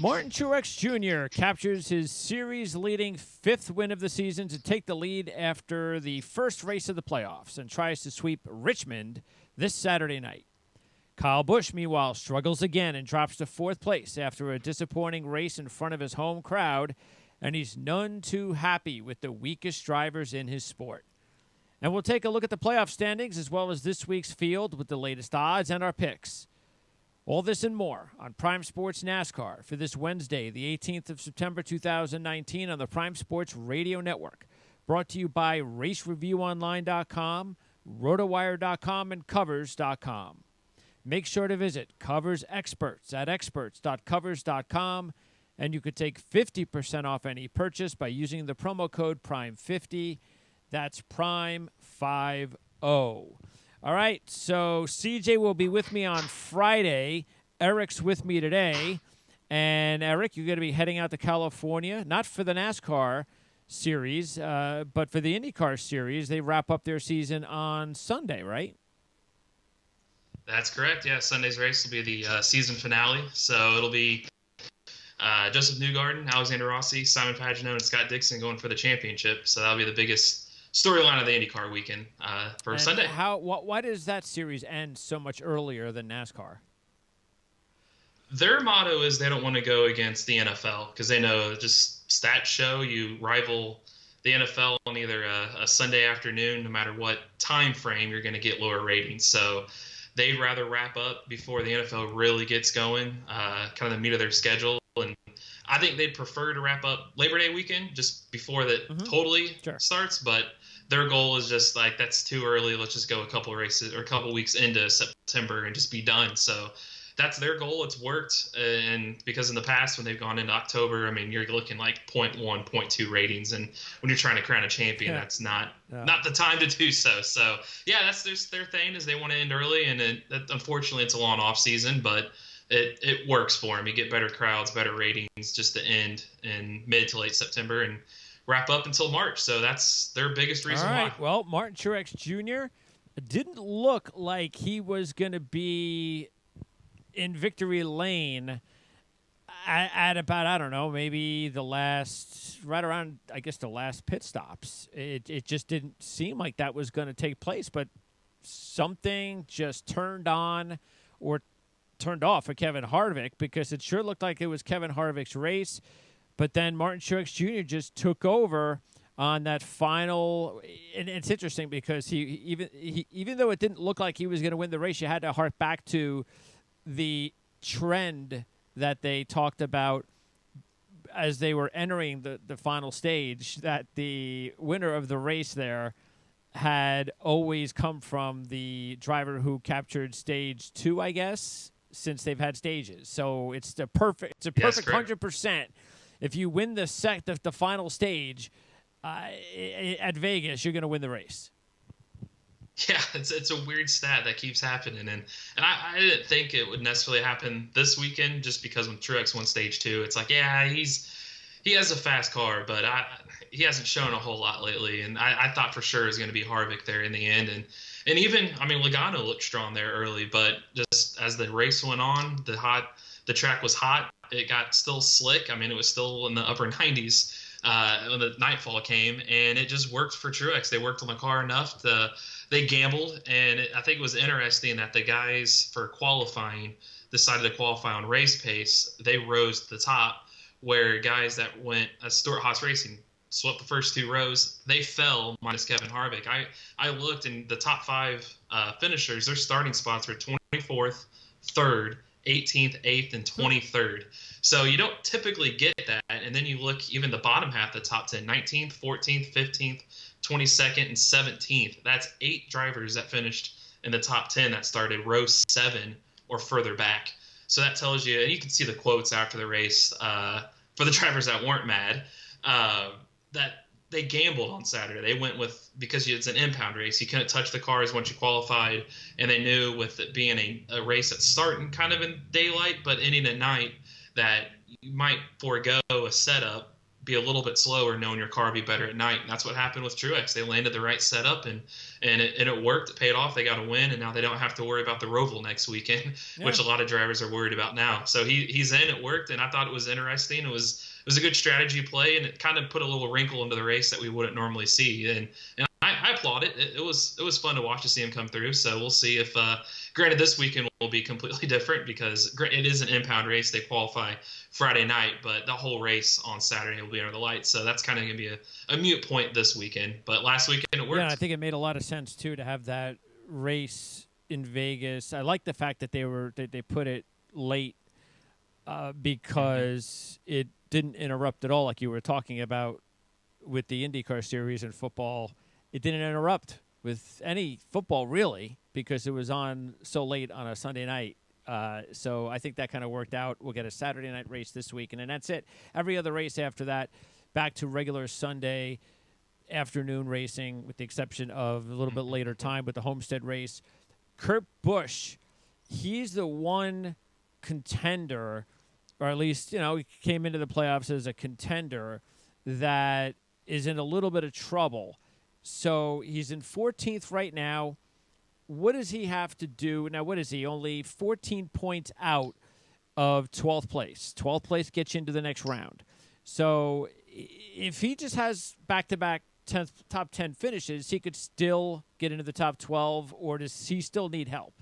Martin Truex Jr. captures his series-leading 5th win of the season to take the lead after the first race of the playoffs and tries to sweep Richmond this Saturday night. Kyle Busch, meanwhile, struggles again and drops to 4th place after a disappointing race in front of his home crowd, and he's none too happy with the weakest drivers in his sport. And we'll take a look at the playoff standings as well as this week's field with the latest odds and our picks. All this and more on Prime Sports NASCAR for this Wednesday, the 18th of September 2019 on the Prime Sports Radio Network. Brought to you by RaceReviewOnline.com, RotoWire.com, and Covers.com. Make sure to visit Covers Experts at experts.covers.com, and you could take 50% off any purchase by using the promo code PRIME50. That's PRIME50. All right, so CJ will be with me on Friday. Eric's with me today. And, Eric, you're going to be heading out to California, not for the NASCAR series, but for the IndyCar series. They wrap up their season on Sunday, right? That's correct. Yeah, Sunday's race will be the season finale. So it'll be Joseph Newgarden, Alexander Rossi, Simon Pagenaud, and Scott Dixon going for the championship. So that'll be the biggest storyline of the IndyCar weekend for Sunday. Why does that series end so much earlier than NASCAR? Their motto is they don't want to go against the NFL because they know just stats show you rival the NFL on either a Sunday afternoon, no matter what time frame, you're going to get lower ratings. So they'd rather wrap up before the NFL really gets going, kind of the meat of their schedule. And I think they'd prefer to wrap up Labor Day weekend just before that totally starts. But their goal is just like, that's too early. Let's just go a couple races or a couple weeks into September and just be done. So that's their goal. It's worked. And because in the past, when they've gone into October, I mean, you're looking like 0.1, 0.2 ratings. And when you're trying to crown a champion, that's not the time to do so. So, yeah, that's their thing is they want to end early. And unfortunately, it's a long off season, but it works for them. You get better crowds, better ratings just to end in mid to late September and wrap up until March. So that's their biggest reason why. All right. why. Well, Martin Truex Jr. didn't look like he was going to be in victory lane at about, I don't know, maybe right around, I guess, the last pit stops. It just didn't seem like that was going to take place, but something just turned on or turned off for Kevin Harvick because it sure looked like it was Kevin Harvick's race. But then Martin Truex Jr. just took over on that final. And it's interesting because even though it didn't look like he was going to win the race, you had to hark back to the trend that they talked about as they were entering the final stage, that the winner of the race there had always come from the driver who captured stage 2, I guess, since they've had stages. So it's a perfect 100%. If you win the final stage at Vegas, you're going to win the race. Yeah, it's a weird stat that keeps happening, and I didn't think it would necessarily happen this weekend just because when Truex won stage 2, it's like, yeah, he has a fast car, but he hasn't shown a whole lot lately, and I thought for sure it was going to be Harvick there in the end, and even, I mean, Logano looked strong there early, but just as the race went on, the track was hot, it got still slick. I mean, it was still in the upper 90s when the nightfall came, and it just worked for Truex. They worked on the car enough they gambled, and I think it was interesting that the guys for qualifying decided to qualify on race pace. They rose to the top, where guys that went Stuart Haas Racing swept the first 2 rows. They fell, minus Kevin Harvick. I looked, in the top 5 finishers, their starting spots were 24th, 3rd, 18th, 8th, and 23rd. So you don't typically get that. And then you look even the bottom half, the top 10, 19th, 14th, 15th, 22nd, and 17th. That's 8 drivers that finished in the top 10 that started row 7 or further back. So that tells you, and you can see the quotes after the race for the drivers that weren't mad, that they gambled on Saturday. They went with, because it's an impound race, you couldn't touch the cars once you qualified, and they knew with it being a race that's starting kind of in daylight but ending at night that you might forego a setup be a little bit slower, knowing your car will be better at night. And that's what happened with Truex. They landed the right setup, and it worked. It paid off. They got a win, and now they don't have to worry about the Roval next weekend, which a lot of drivers are worried about now. So he's in. It worked, and I thought it was interesting. It was a good strategy play, and it kind of put a little wrinkle into the race that we wouldn't normally see. And I applaud it. It was fun to watch to see him come through. So we'll see if, granted, this weekend will be completely different because it is an impound race. They qualify Friday night, but the whole race on Saturday will be under the lights. So that's kind of going to be a mute point this weekend. But last weekend it worked. Yeah, I think it made a lot of sense too to have that race in Vegas. I like the fact that they put it late because it didn't interrupt at all, like you were talking about with the IndyCar series and football. It didn't interrupt with any football, really, because it was on so late on a Sunday night. So I think that kind of worked out. We'll get a Saturday night race this week, and then that's it. Every other race after that, back to regular Sunday afternoon racing, with the exception of a little bit later time with the Homestead race. Kurt Busch, he's the one contender, or at least, he came into the playoffs as a contender that is in a little bit of trouble. So he's in 14th right now. What does he have to do? Now, what is he? Only 14 points out of 12th place. 12th place gets you into the next round. So if he just has back-to-back top 10 finishes, he could still get into the top 12, or does he still need help?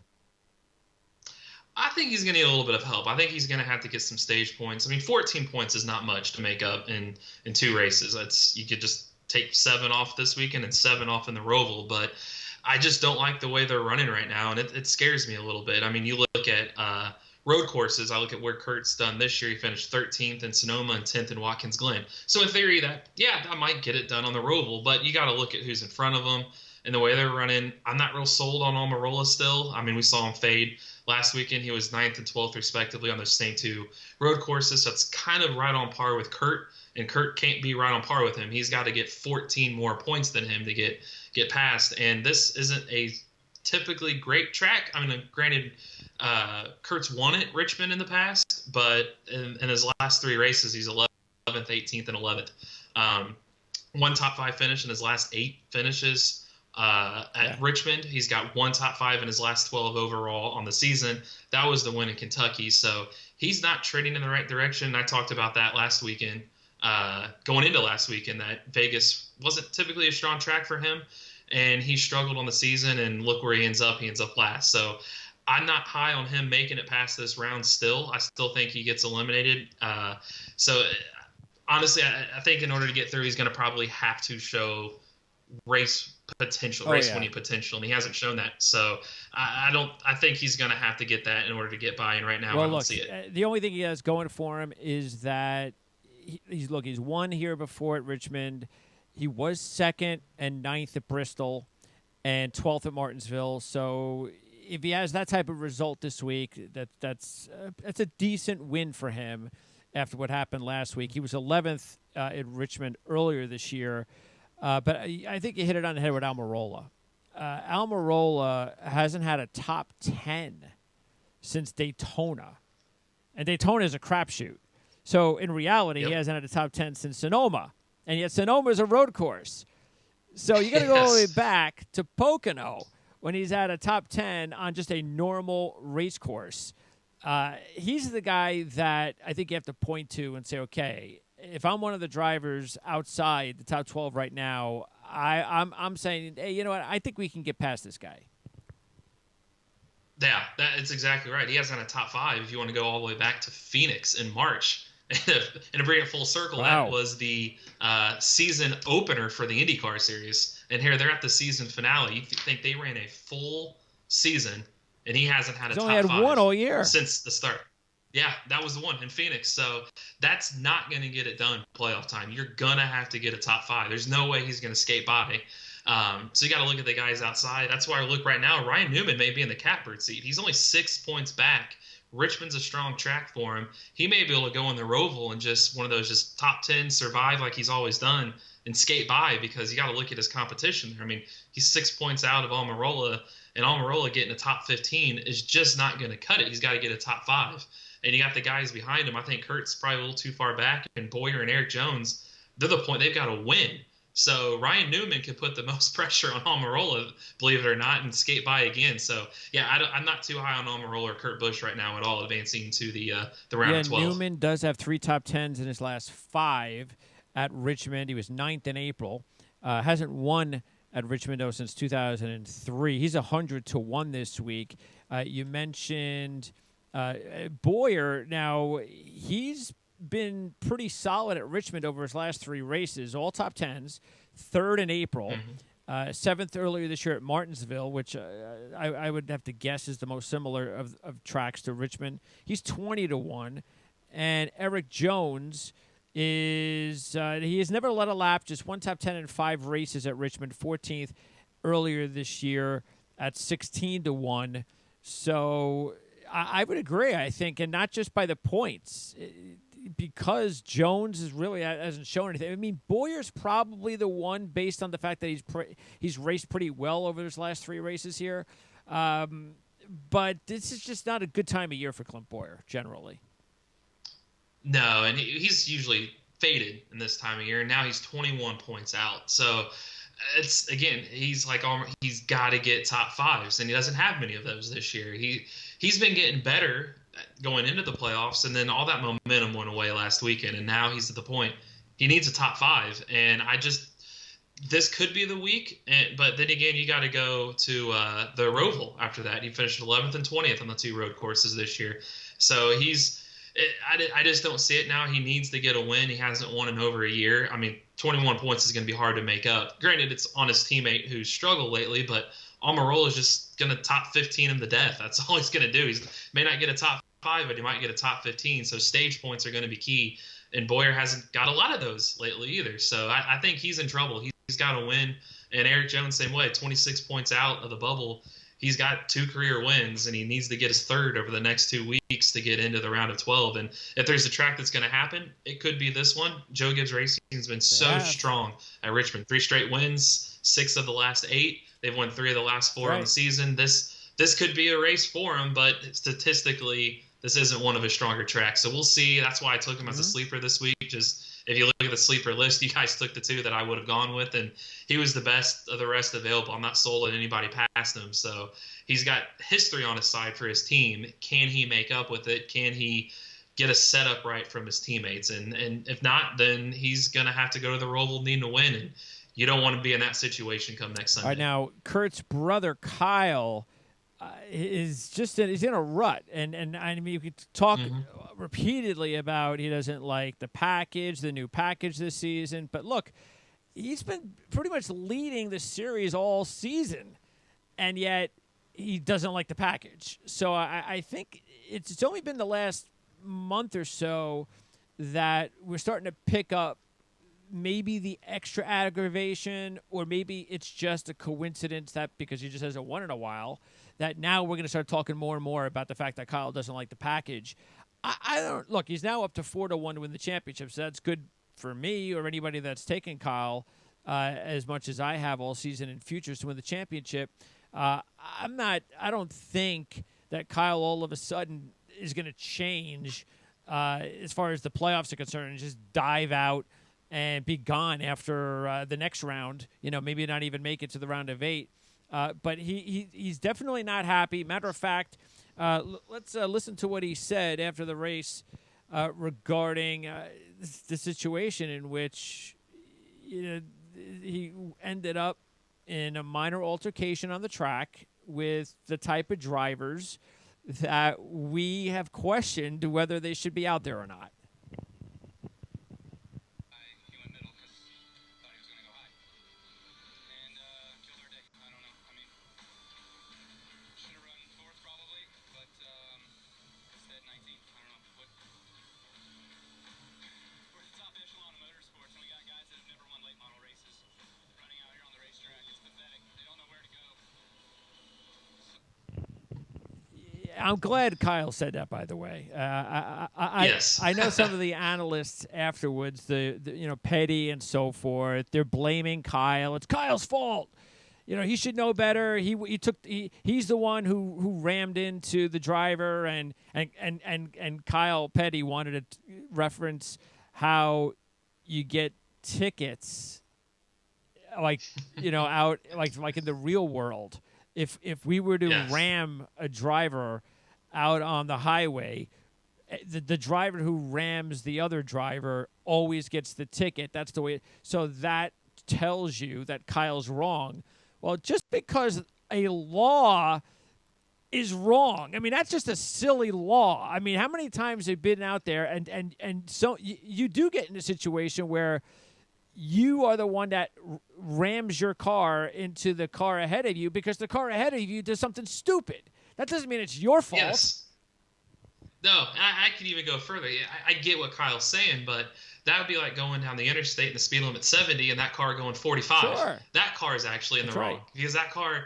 I think he's going to need a little bit of help. I think he's going to have to get some stage points. I mean, 14 points is not much to make up in 2 races. You could just take 7 off this weekend and 7 off in the Roval, but I just don't like the way they're running right now, and it scares me a little bit. I mean, you look at road courses. I look at where Kurt's done this year. He finished 13th in Sonoma and 10th in Watkins Glen. So in theory, that might get it done on the Roval, but you got to look at who's in front of them and the way they're running. I'm not real sold on Almirola still. I mean, we saw him fade last weekend. He was 9th and 12th respectively on those same 2 road courses. So it's kind of right on par with Kurt, and Kurt can't be right on par with him. He's got to get 14 more points than him to get past. And this isn't a typically great track. I mean, granted, Kurt's won at Richmond in the past, but in his last 3 races, he's 11th, 18th, and 11th. One top 5 finish in his last 8 finishes at Richmond. He's got 1 top 5 in his last 12 overall on the season. That was the win in Kentucky. So he's not trending in the right direction. I talked about that last weekend, going into last weekend, that Vegas wasn't typically a strong track for him, and he struggled on the season, and look where he ends up. He ends up last. So I'm not high on him making it past this round still. I still think he gets eliminated. So honestly, I think in order to get through, he's going to probably have to show race winning potential, and he hasn't shown that. So I think he's going to have to get that in order to get by. And right now, I don't see it. The only thing he has going for him is that he's won here before at Richmond. He was 2nd and 9th at Bristol and 12th at Martinsville. So if he has that type of result this week, that's a decent win for him after what happened last week. He was 11th at Richmond earlier this year. But I think you hit it on the head with Almirola. Almirola hasn't had a top 10 since Daytona. And Daytona is a crapshoot. So in reality, he hasn't had a top 10 since Sonoma. And yet Sonoma is a road course. So you got to go all the way back to Pocono when he's at a top 10 on just a normal race course. He's the guy that I think you have to point to and say, okay, if I'm one of the drivers outside the top 12 right now, I'm saying, hey, you know what? I think we can get past this guy. Yeah, that's exactly right. He hasn't had a top 5 if you want to go all the way back to Phoenix in March. And to bring it full circle, that was the season opener for the IndyCar series. And here they're at the season finale. You think they ran a full season, and he hasn't had a top 5. He's only had 1 all year since the start. Yeah, that was the one in Phoenix. So that's not going to get it done playoff time. You're going to have to get a top 5. There's no way he's going to skate by. So you got to look at the guys outside. That's why I look right now. Ryan Newman may be in the catbird seat. He's only 6 points back. Richmond's a strong track for him. He may be able to go in the Roval and just one of those just top 10 survive like he's always done and skate by, because you got to look at his competition there. I mean, he's 6 points out of Almirola, and Almirola getting a top 15 is just not going to cut it. He's got to get a top 5. And you got the guys behind him. I think Kurt's probably a little too far back, and Boyer and Eric Jones, they're the point they've got to win. So Ryan Newman could put the most pressure on Almirola, believe it or not, and skate by again. So yeah, I'm not too high on Almirola or Kurt Busch right now at all, advancing to the round Yeah, of 12. Newman does have 3 top tens in his last 5 at Richmond. He was 9th in April. Hasn't won at Richmond though since 2003. He's 100-1 this week. You mentioned Boyer. Now he's been pretty solid at Richmond over his last 3 races, all top tens. 3rd in April. Mm-hmm. 7th earlier this year at Martinsville, which I would have to guess is the most similar of tracks to Richmond. He's 20-1, and Eric Jones is he has never led a lap, just 1 top 10 in 5 races at Richmond. 14th earlier this year at 16-1. So I would agree, I think, and not just by the points. Because Jones is really hasn't shown anything. I mean, Boyer's probably the one based on the fact that he's raced pretty well over his last 3 races here. But this is just not a good time of year for Clint Boyer generally. No, and he's usually faded in this time of year. And now he's 21 points out. So it's again, he's got to get top 5s, and he doesn't have many of those this year. He's been getting better going into the playoffs, and then all that momentum went away last weekend, and now he's at the point he needs a top 5. And this could be the week, but then again, you got to go to the Roval after that. He finished 11th and 20th on the 2 road courses this year, so I just don't see it now. He needs to get a win. He hasn't won in over a year. I mean, 21 points is going to be hard to make up. Granted, it's on his teammate who's struggled lately, but Almirola is just going to top 15 him to death. That's all he's going to do. He may not get a top 5, but he might get a top 15. So stage points are going to be key. And Boyer hasn't got a lot of those lately either. So I think he's in trouble. He's got to win. And Eric Jones, same way, 26 points out of the bubble. He's got 2 career wins, and he needs to get his 3rd over the next 2 weeks to get into the round of 12. And if there's a track that's going to happen, it could be this one. Joe Gibbs Racing has been so strong at Richmond. 3 straight wins, 6 of the last 8. They've won 3 of the last 4 on the season. This could be a race for him, but statistically, this isn't one of his stronger tracks. So we'll see. That's why I took him as a sleeper this week. Just if you look at the sleeper list, you guys took the 2 that I would have gone with, and he was the best of the rest available. I'm not sold on anybody past him. So he's got history on his side for his team. Can he make up with it? Can he get a setup right from his teammates? And if not, then he's going to have to go to the Roval needing to win. And you don't want to be in that situation come next Sunday. All right, now, Kurt's brother, Kyle, he's in a rut. And I mean, you could talk repeatedly about he doesn't like the new package this season. But look, he's been pretty much leading the series all season, and yet he doesn't like the package. So I think it's only been the last month or so that we're starting to pick up maybe the extra aggravation, or maybe it's just a coincidence that because he just hasn't won in a while, that now we're going to start talking more and more about the fact that Kyle doesn't like the package. I don't look. He's now up to 4-1 to win the championship, so that's good for me or anybody that's taken Kyle as much as I have all season in futures to win the championship. I don't think that Kyle all of a sudden is going to change as far as the playoffs are concerned and just dive out and be gone after the next round. Maybe not even make it to the round of 8. But he's definitely not happy. Matter of fact, let's listen to what he said after the race regarding the situation in which he ended up in a minor altercation on the track with the type of drivers that we have questioned whether they should be out there or not. I'm glad Kyle said that, by the way. Yes. I know some of the analysts afterwards, the Petty and so forth, they're blaming Kyle. It's Kyle's fault. He should know better. He's the one who rammed into the driver, and Kyle Petty wanted to reference how you get tickets, like out like in the real world. If we were to Yes. ram a driver out on the highway, the driver who rams the other driver always gets the ticket. That's the way. So that tells you that Kyle's wrong. Well, just because a law is wrong, I mean, that's just a silly law. I mean, how many times have been out there, and so you do get in a situation where you are the one that rams your car into the car ahead of you because the car ahead of you does something stupid. That doesn't mean it's your fault. Yes. No, I could even go further. I get what Kyle's saying, but that would be like going down the interstate and the speed limit 70 and that car going 45. Sure. That car is actually in the wrong because that car.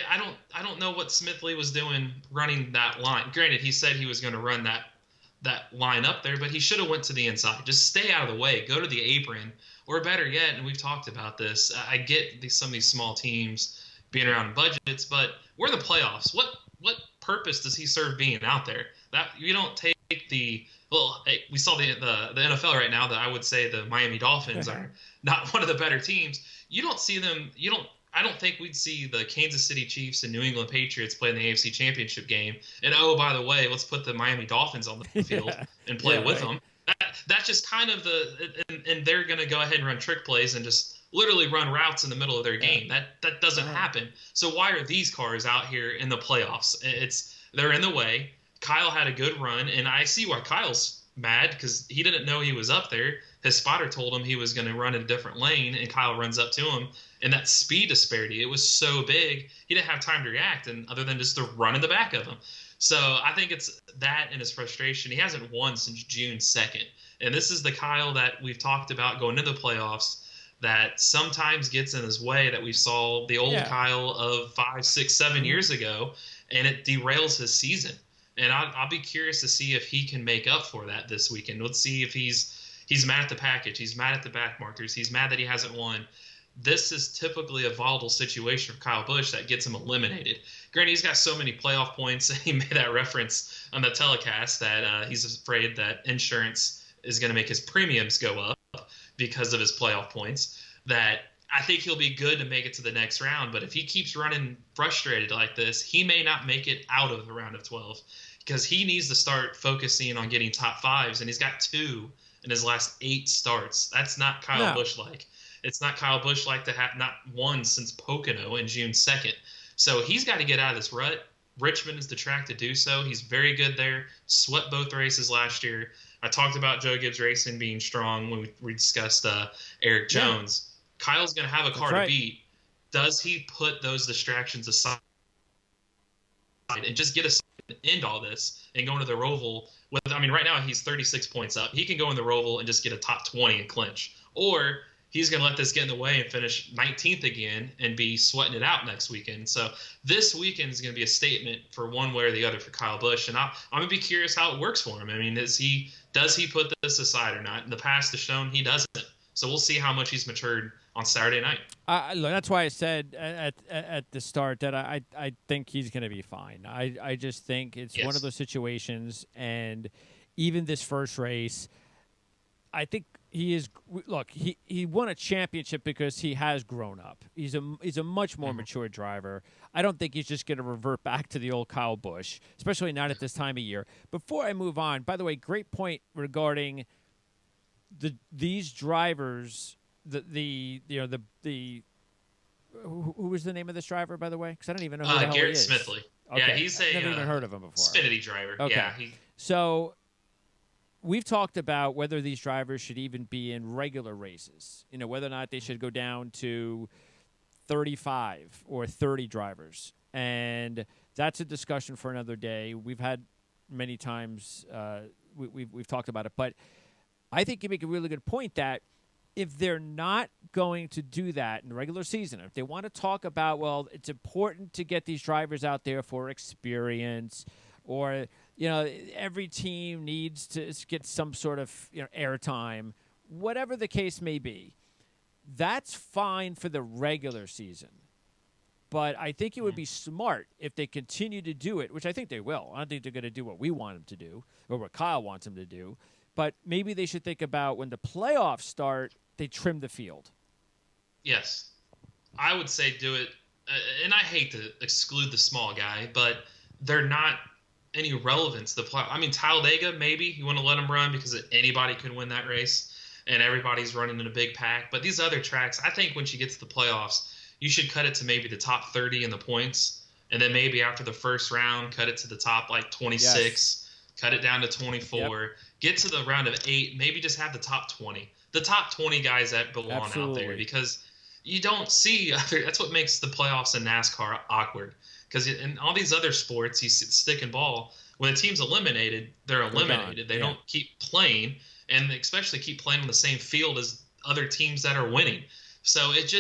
I don't know what Smithley was doing running that line. Granted, he said he was going to run that line up there, but he should have went to the inside. Just stay out of the way. Go to the apron, or better yet, and we've talked about this. I get some of these small teams being around budgets, but we're in the playoffs. What purpose does he serve being out there? That you don't take the hey, we saw the NFL right now that I would say the Miami Dolphins are not one of the better teams. You don't see them. I don't think we'd see the Kansas City Chiefs and New England Patriots play in the AFC Championship game. And oh, by the way, let's put the Miami Dolphins on the field and play with them. That's just kind of and they're going to go ahead and run trick plays and just literally run routes in the middle of their game. That doesn't happen. So why are these cars out here in the playoffs? They're in the way. Kyle had a good run, and I see why Kyle's mad because he didn't know he was up there. His spotter told him he was going to run in a different lane, and Kyle runs up to him. And that speed disparity, it was so big, he didn't have time to react, and other than just to run in the back of him. So I think it's that and his frustration. He hasn't won since June 2nd. And this is the Kyle that we've talked about going into the playoffs that sometimes gets in his way, that we saw the old Kyle of 5, 6, 7 years ago, and it derails his season. And I'll be curious to see if he can make up for that this weekend. Let's see if he's mad at the package. He's mad at the back markers. He's mad that he hasn't won. This is typically a volatile situation for Kyle Busch that gets him eliminated. Granted, he's got so many playoff points, and he made that reference on the telecast that he's afraid that insurance is going to make his premiums go up because of his playoff points, that I think he'll be good to make it to the next round. But if he keeps running frustrated like this, he may not make it out of the round of 12 because he needs to start focusing on getting top fives, and he's got 2 in his last 8 starts. That's not Kyle Busch-like. It's not Kyle Busch-like to have not won since Pocono in June 2nd. So he's got to get out of this rut. Richmond is the track to do so. He's very good there. Swept both races last year. I talked about Joe Gibbs Racing being strong when we discussed Eric Jones. Kyle's going to have a car to beat. Does he put those distractions aside and just get us to end all this and go into the Roval with, I mean, right now he's 36 points up. He can go in the Roval and just get a top 20 and clinch. Or he's going to let this get in the way and finish 19th again and be sweating it out next weekend. So this weekend is going to be a statement for one way or the other for Kyle Busch. And I'm going to be curious how it works for him. I mean, does he put this aside or not? In the past has shown he doesn't. So we'll see how much he's matured on Saturday night. Look, that's why I said at the start that I think he's going to be fine. I just think it's one of those situations, and even this first race, I think he is. Look, he won a championship because he has grown up. He's a much more mature driver. I don't think he's just going to revert back to the old Kyle Busch, especially not at this time of year. Before I move on, by the way, great point regarding these drivers. Who was the name of this driver, by the way? Because I don't even know who the hell Garrett he is. Smithley. Okay. Yeah, he's I've never even heard of him before. Xfinity driver. Okay. Yeah. So we've talked about whether these drivers should even be in regular races. You know, whether or not they should go down to 35 or 30 drivers. And that's a discussion for another day. We've had many times we've talked about it. But I think you make a really good point that if they're not going to do that in the regular season, if they want to talk about, well, it's important to get these drivers out there for experience, or, you know, every team needs to get some sort of, you know, airtime, whatever the case may be, that's fine for the regular season. But I think it would be smart if they continue to do it, which I think they will. I don't think they're going to do what we want them to do or what Kyle wants them to do. but maybe they should think about when the playoffs start, they trim the field. Yes, I would say do it. And I hate to exclude the small guy, but they're not any relevance to the play. I mean, Talladega, maybe you want to let them run because anybody can win that race, and everybody's running in a big pack. But these other tracks, I think once you get to the playoffs, you should cut it to maybe the top 30 in the points, and then maybe after the first round, cut it to the top like 26, yes. Cut it down to 24, yep. Get to the round of 8, maybe just have the top 20. The top 20 guys that belong Absolutely. Out there, because you don't see other. That's what makes the playoffs in NASCAR awkward. Because in all these other sports, you stick and ball. When a team's eliminated, they're eliminated. They don't keep playing, and especially keep playing on the same field as other teams that are winning. So it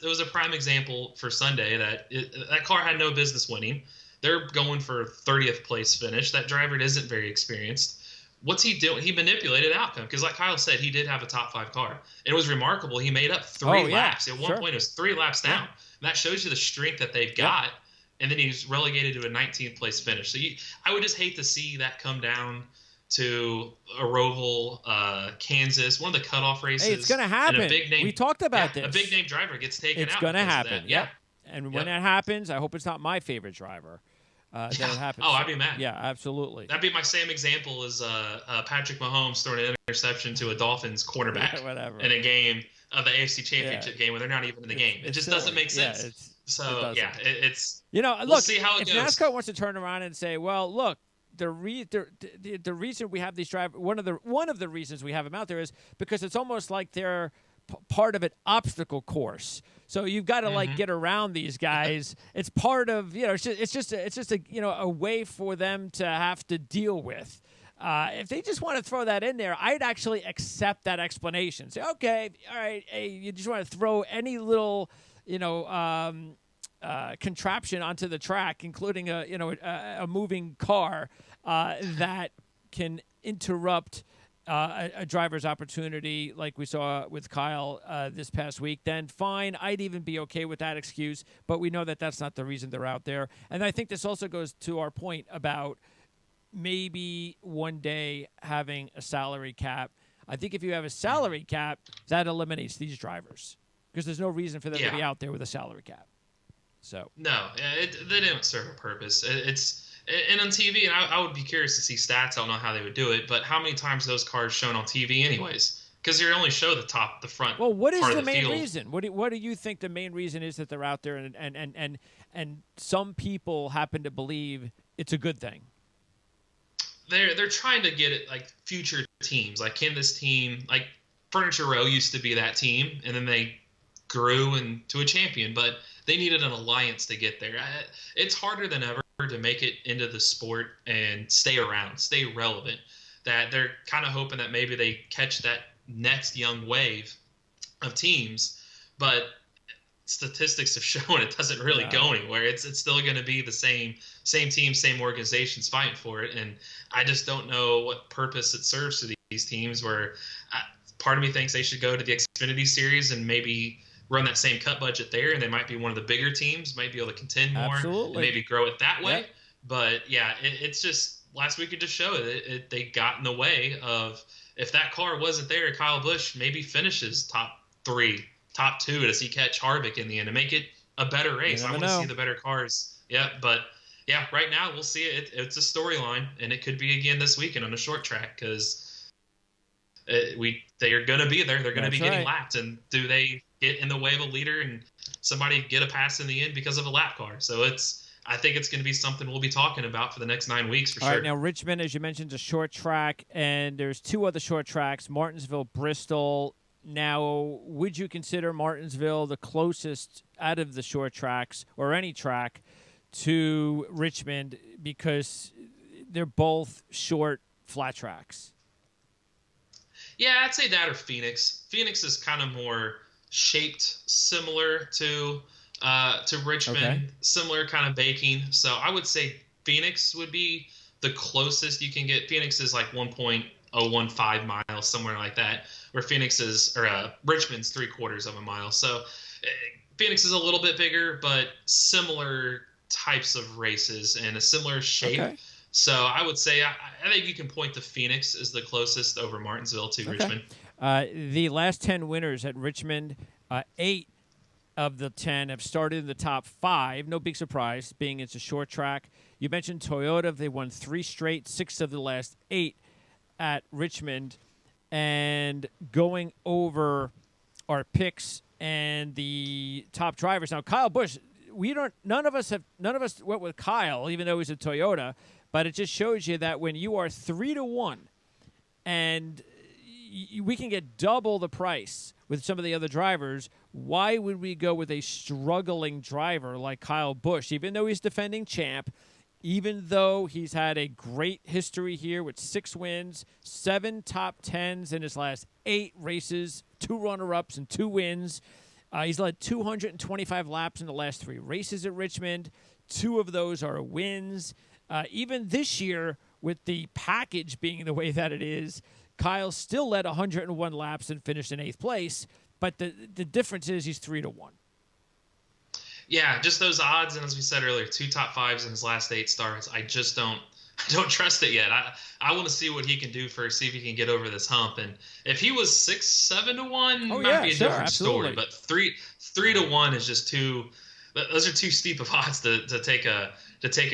was a prime example for Sunday that car had no business winning. They're going for 30th place finish. That driver isn't very experienced. What's he doing? He manipulated outcome because, like Kyle said, he did have a top 5 car. It was remarkable. He made up 3 laps. At one point, it was 3 laps down. And that shows you the strength that they've got. And then he's relegated to a 19th place finish. So I would just hate to see that come down to a Roval, Kansas, one of the cutoff races. Hey, it's going to happen. We talked about this. A big name driver gets taken out. It's going to happen. Yep. And when that happens, I hope it's not my favorite driver. That it happens. Oh, I'd be mad. Yeah, absolutely. That'd be my same example as Patrick Mahomes throwing an interception to a Dolphins quarterback in a game of the AFC Championship game where they're not even in the game. It just doesn't make sense. It's look. We'll see how it goes. If NASCAR wants to turn around and say, well, look, the reason we have these drivers, one of the reasons we have them out there is because it's almost like they're part of an obstacle course. So you've got to get around these guys. It's part of, it's just a way for them to have to deal with. If they just want to throw that in there, I'd actually accept that explanation. Say, okay, all right, hey, you just want to throw any little, contraption onto the track, including a moving car that can interrupt a driver's opportunity like we saw with Kyle this past week, then fine. I'd even be okay with that excuse, but we know that that's not the reason they're out there. And I think this also goes to our point about maybe one day having a salary cap. I think if you have a salary cap, that eliminates these drivers because there's no reason for them to be out there with a salary cap. So no, they don't serve a purpose. And on TV, and I would be curious to see stats. I don't know how they would do it, but how many times those cars shown on TV anyways? Because they only show the front. Well, what is the main field. reason? What do you think the main reason is that they're out there and some people happen to believe it's a good thing? They're trying to get it like future teams. Like, can this team, like Furniture Row used to be that team, and then they grew into a champion, but they needed an alliance to get there. It's harder than ever to make it into the sport and stay around, stay relevant. That they're kind of hoping that maybe they catch that next young wave of teams, but statistics have shown it doesn't really go anywhere. It's still going to be the same team, same organizations fighting for it, and I just don't know what purpose it serves to these teams. Where part of me thinks they should go to the Xfinity Series and maybe run that same cut budget there, and they might be one of the bigger teams, might be able to contend more, and maybe grow it that way. Yep. But it's just last week it just showed it. They got in the way of, if that car wasn't there, Kyle Busch maybe finishes top 3, top 2. Does he catch Harvick in the end and make it a better race? I want to see the better cars. Yeah, but right now we'll see it. It's a storyline, and it could be again this weekend on a short track because they are going to be there. They're going to be getting lapped, and do they get in the way of a leader and somebody get a pass in the end because of a lap car? So I think it's going to be something we'll be talking about for the next 9 weeks for sure. All right, now Richmond, as you mentioned, is a short track, and there's 2 other short tracks, Martinsville, Bristol. Now, would you consider Martinsville the closest out of the short tracks or any track to Richmond because they're both short, flat tracks? Yeah, I'd say that or Phoenix. Phoenix is kind of more shaped similar to Richmond, similar kind of baking. So I would say Phoenix would be the closest you can get. Phoenix is like 1.015 miles, somewhere like that, where Richmond's 3/4 of a mile. So Phoenix is a little bit bigger, but similar types of races and a similar shape. Okay. So I would say I think you can point to Phoenix as the closest over Martinsville to Okay. Richmond. The last 10 winners at Richmond, 8 of the 10 have started in the top 5. No big surprise, being it's a short track. You mentioned Toyota. They won 3 straight, 6 of the last 8 at Richmond. And going over our picks and the top drivers. Now, Kyle Busch, none of us went with Kyle, even though he's a Toyota, but it just shows you that when you are 3-1 and we can get double the price with some of the other drivers, why would we go with a struggling driver like Kyle Busch, even though he's defending champ, even though he's had a great history here with 6 wins, 7 top 10s in his last 8 races, 2 runner-ups and 2 wins. He's led 225 laps in the last 3 races at Richmond. 2 of those are wins. Even this year, with the package being the way that it is, Kyle still led 101 laps and finished in 8th place. But the difference is he's 3-1. Yeah, just those odds, and as we said earlier, 2 top 5s in his last 8 starts. I just don't trust it yet. I want to see what he can do first, see if he can get over this hump. And if he was 6-7-1, might be a different story. But 3-1 is just too. Those are too steep of odds to take a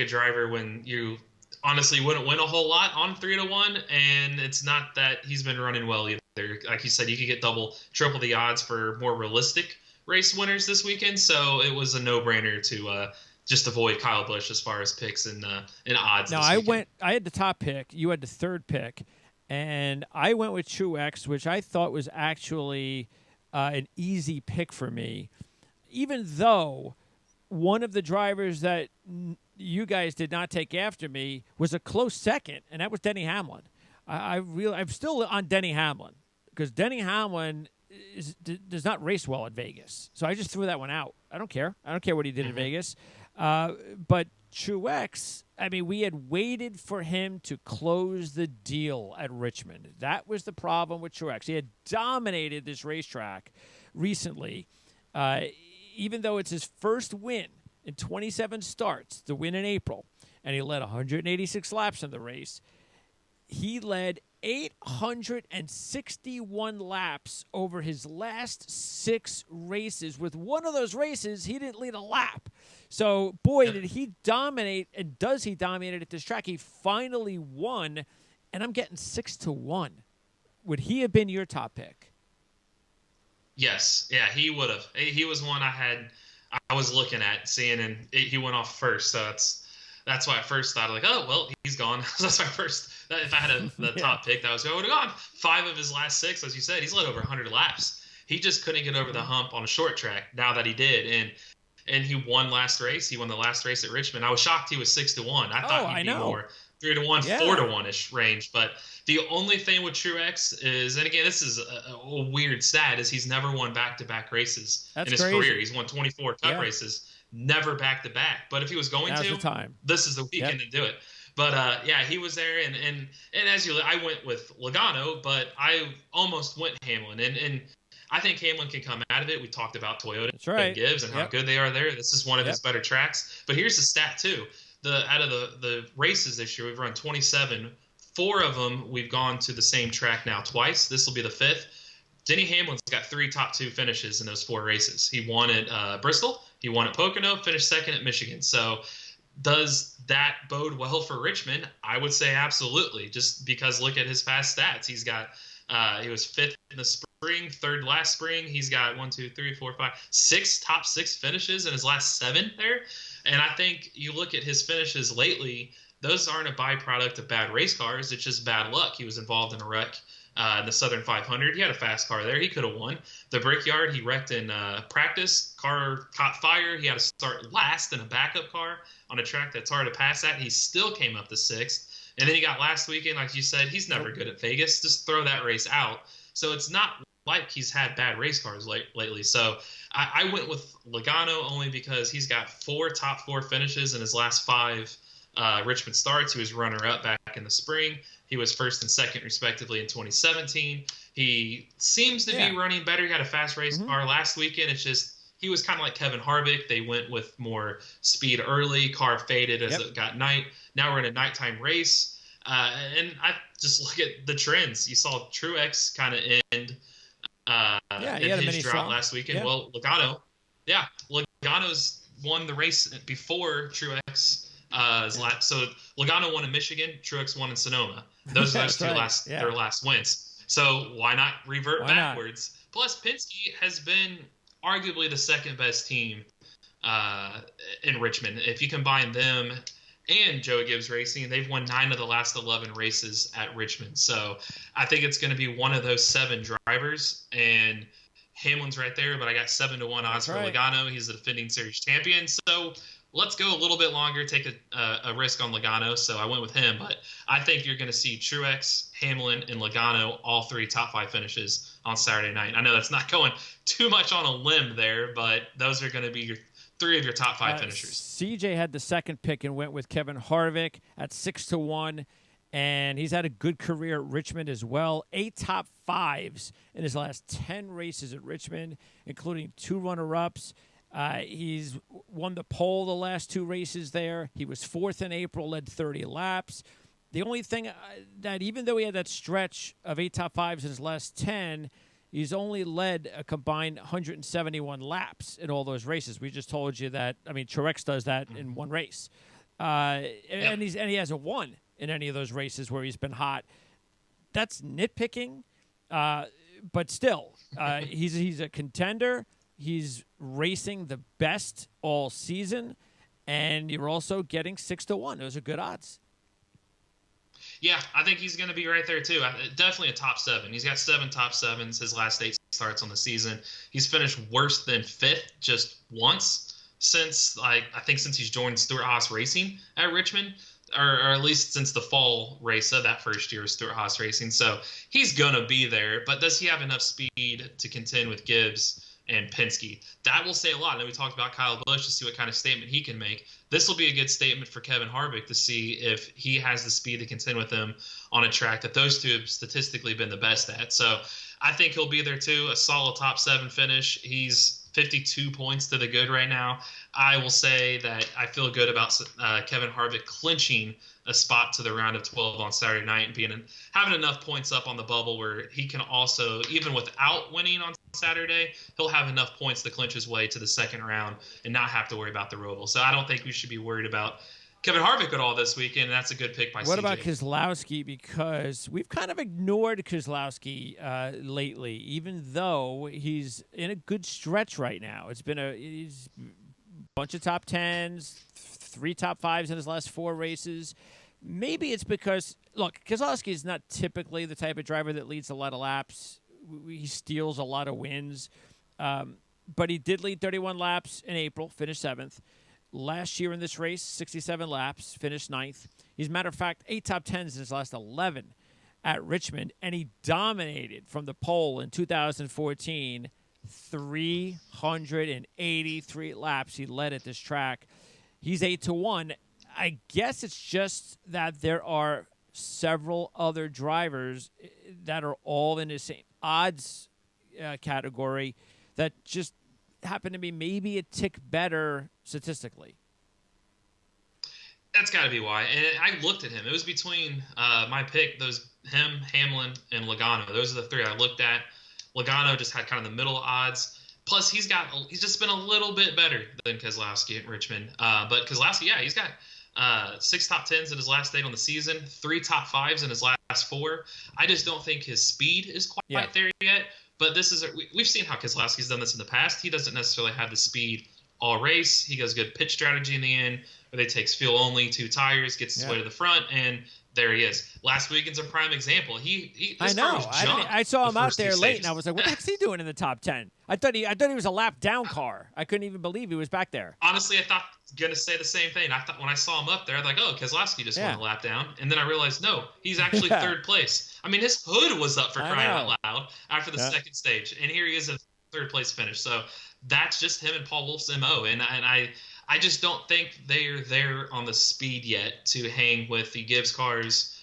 driver when you honestly wouldn't win a whole lot on 3-1. And it's not that he's been running well either. Like you said, you could get triple the odds for more realistic race winners this weekend, so it was a no-brainer to just avoid Kyle Busch as far as picks and odds. Now I had the top pick, you had the third pick, and I went with Truex, which I thought was actually an easy pick for me, even though one of the drivers that you guys did not take after me was a close second, and that was Denny Hamlin. I'm still on Denny Hamlin because Denny Hamlin does not race well at Vegas. So I just threw that one out. I don't care. I don't care what he did in Vegas. But Truex, I mean, we had waited for him to close the deal at Richmond. That was the problem with Truex. He had dominated this racetrack recently, even though it's his first win in 27 starts, the win in April, and he led 186 laps in the race. He led 861 laps over his last 6 races. With one of those races, he didn't lead a lap. So, boy, did he dominate, and does he dominate at this track. He finally won, and I'm getting 6-1. Would he have been your top pick? Yes. Yeah, he would have. He was one I was looking at, seeing, and he went off first, so that's why I first thought, like, oh, well, he's gone. That's my first. If I had the top pick, that was who I would have gone. 5 of his last 6, as you said, he's led over 100 laps. He just couldn't get over the hump on a short track. Now that he did, and he won last race. He won the last race at Richmond. I was shocked he was 6-1. I thought he'd be more 3-1, 4-1-ish range. But the only thing with Truex is, and again, this is a weird stat, is he's never won back-to-back races in his career. He's won 24 Cup races. Never back-to-back. But if he was going this is the weekend to do it. But, he was there. And as I went with Logano, but I almost went Hamlin. And I think Hamlin can come out of it. We talked about Toyota and Gibbs and how good they are there. This is one of his better tracks. But here's the stat, too. Out of the races this year, we've run 27. 4 of them, we've gone to the same track now twice. This will be the 5th. Denny Hamlin's got 3 top 2 finishes in those 4 races. He won at Bristol. He won at Pocono, finished 2nd at Michigan. So does that bode well for Richmond? I would say absolutely, just because look at his past stats. He's got he was 5th in the spring, 3rd last spring. He's got 6 top 6 finishes in his last 7 there. And I think you look at his finishes lately, those aren't a byproduct of bad race cars. It's just bad luck. He was involved in a wreck in the Southern 500. He had a fast car there. He could have won. The Brickyard, he wrecked in practice. Car caught fire. He had to start last in a backup car on a track that's hard to pass at. He still came up to 6th. And then he got last weekend, like you said, he's never good at Vegas. Just throw that race out. So it's not like he's had bad race cars lately. So I went with Logano only because he's got 4 top 4 finishes in his last 5 Richmond starts. He was runner-up back in the spring. He was 1st and 2nd, respectively, in 2017. He seems to be running better. He had a fast race car last weekend. It's just he was kind of like Kevin Harvick. They went with more speed early. Car faded as it got night. Now we're in a nighttime race. And I just look at the trends. You saw Truex kind of end he in had a his mini drought slump. last weekend. Yeah. Well, Logano's won the race before Truex. So Logano won in Michigan, Truex won in Sonoma. Those are That's right. their last wins. So why not revert Why not? backwards? Plus, Penske has been arguably the second best team in Richmond. If you combine them and Joe Gibbs Racing, they've won 9 of the last 11 races at Richmond. So I think it's going to be one of those 7 drivers. And Hamlin's right there, but I got 7-1 odds for Logano. He's the defending series champion. So let's go a little bit longer, take a risk on Logano. So I went with him. But I think you're going to see Truex, Hamlin, and Logano, all 3 top 5 finishes on Saturday night. I know that's not going too much on a limb there, but those are going to be your 3 of your top 5 finishers. CJ had the second pick and went with Kevin Harvick at 6-1, and he's had a good career at Richmond as well. 8 top 5s in his last 10 races at Richmond, including 2 runner-ups. He's won the pole the last 2 races there. He was 4th in April, led 30 laps. The only thing that even though he had that stretch of 8 top 5s in his last 10, he's only led a combined 171 laps in all those races. We just told you that. I mean, Truex does that in one race, and he hasn't won in any of those races where he's been hot. That's nitpicking, but still, he's a contender. He's racing the best all season, and you're also getting 6-1. Those are good odds. Yeah, I think he's going to be right there too. Definitely a top 7. He's got 7 top 7s his last 8 starts on the season. He's finished worse than 5th just once since he's joined Stewart-Haas Racing at Richmond, or at least since the fall race of that first year of Stewart-Haas Racing. So he's going to be there, but does he have enough speed to contend with Gibbs and Penske? That will say a lot. And we talked about Kyle Busch to see what kind of statement he can make. This will be a good statement for Kevin Harvick to see if he has the speed to contend with them on a track that those 2 have statistically been the best at. So I think he'll be there too. A solid top 7 finish. He's 52 points to the good right now. I will say that I feel good about Kevin Harvick clinching a spot to the round of 12 on Saturday night and having enough points up on the bubble where he can also, even without winning on Saturday, he'll have enough points to clinch his way to the second round and not have to worry about the Roval. So I don't think we should be worried about Kevin Harvick at all this weekend. And that's a good pick by CJ. What about Keselowski? Because we've kind of ignored Keselowski lately, even though he's in a good stretch right now. He's a bunch of top 10s, 3 top 5s in his last 4 races. Maybe it's because, look, Keselowski is not typically the type of driver that leads a lot of laps. He steals a lot of wins. But he did lead 31 laps in April, finished 7th. Last year in this race, 67 laps, finished 9th. He's, matter of fact, 8 top 10s in his last 11 at Richmond, and he dominated from the pole in 2014, 383 laps he led at this track. He's 8-1. I guess it's just that there are several other drivers that are all in the same odds category that just happen to be maybe a tick better statistically. That's got to be why. And I looked at him. It was between my pick, him, Hamlin, and Logano. Those are the 3 I looked at. Logano just had kind of the middle odds. Plus, he's just been a little bit better than Keselowski at Richmond. But Keselowski, he's got 6 top 10s in his last 8 on the season, 3 top 5s in his last 4. I just don't think his speed is quite there yet. But we've seen how Keselowski's done this in the past. He doesn't necessarily have the speed all race. He goes good pitch strategy in the end, where they takes fuel only, 2 tires, gets his way to the front, and there he is. Last weekend's a prime example. I know. I saw him out there late, and I was like, what the heck's he doing in the top 10? I thought he was a lap down car. I couldn't even believe he was back there. Honestly, I thought going to say the same thing. I thought when I saw him up there, I was like, oh, Keselowski just won a lap down. And then I realized, no, he's actually 3rd place. I mean, his hood was up for crying out loud after the second stage. And here he is at 3rd place finish. So that's just him and Paul Wolf's MO. And I just don't think they're there on the speed yet to hang with the Gibbs cars,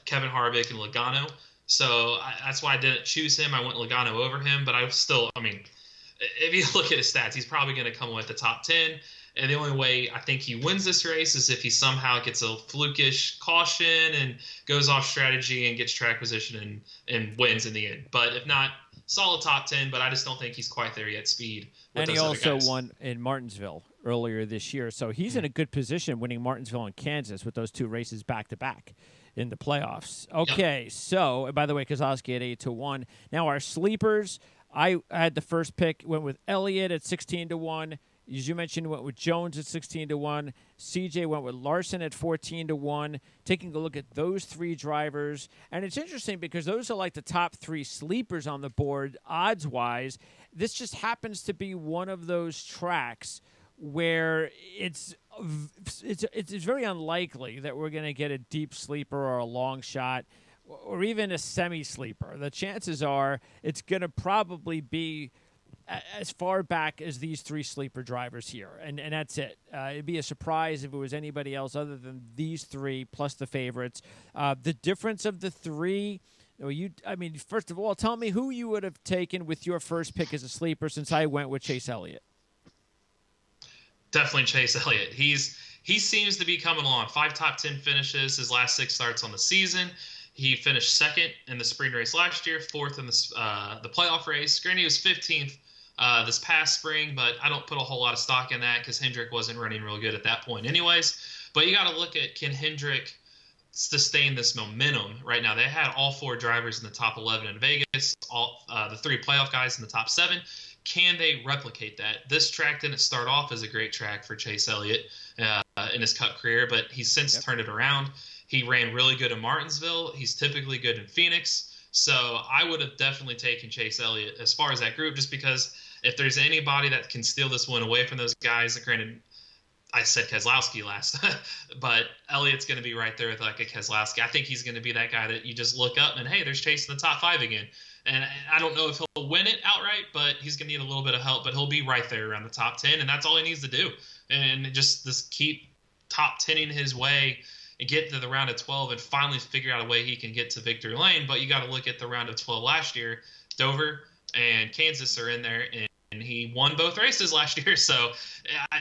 Kevin Harvick and Logano. So that's why I didn't choose him. I went Logano over him. But if you look at his stats, he's probably going to come with the top 10. And the only way I think he wins this race is if he somehow gets a flukish caution and goes off strategy and gets track position and wins in the end. But if not, solid top 10, but I just don't think he's quite there yet speed with And he those other also guys. won in Martinsville earlier this year. So he's in a good position winning Martinsville and Kansas with those two races back-to-back in the playoffs. Okay, So, by the way, Kozlowski at 8-1. Now our sleepers, I had the first pick, went with Elliott at 16-1. As you mentioned, went with Jones at 16-1. CJ went with Larson at 14-1. Taking a look at those three drivers, and it's interesting because those are like the top three sleepers on the board odds-wise. This just happens to be one of those tracks where it's very unlikely that we're going to get a deep sleeper or a long shot or even a semi-sleeper. The chances are it's going to probably be as far back as these three sleeper drivers here, and that's it. It'd be a surprise if it was anybody else other than these three plus the favorites. The difference of the three, first of all, tell me who you would have taken with your first pick as a sleeper, since I went with Chase Elliott. Definitely Chase Elliott. He seems to be coming along. 5 top 10 finishes his last 6 starts on the season. He finished second in the spring race last year, fourth in the playoff race. Granted, he was 15th this past spring, but I don't put a whole lot of stock in that because Hendrick wasn't running real good at that point anyways. But you got to look at, can Hendrick sustain this momentum right now? They had all 4 drivers in the top 11 in Vegas, all the 3 playoff guys in the top 7. Can they replicate that? This track didn't start off as a great track for Chase Elliott in his Cup career, but he's since turned it around. He ran really good in Martinsville. He's typically good in Phoenix. So I would have definitely taken Chase Elliott as far as that group, just because if there's anybody that can steal this one away from those guys, granted, I said Keselowski last, but Elliott's going to be right there with like a Keselowski. I think he's going to be that guy that you just look up and, hey, there's Chase in the top 5 again. And I don't know if he'll win it outright, but he's going to need a little bit of help. But he'll be right there around the top 10, and that's all he needs to do. And just keep top 10ing his way and get to the round of 12 and finally figure out a way he can get to victory lane. But you got to look at the round of 12 last year. Dover and Kansas are in there, and he won both races last year. So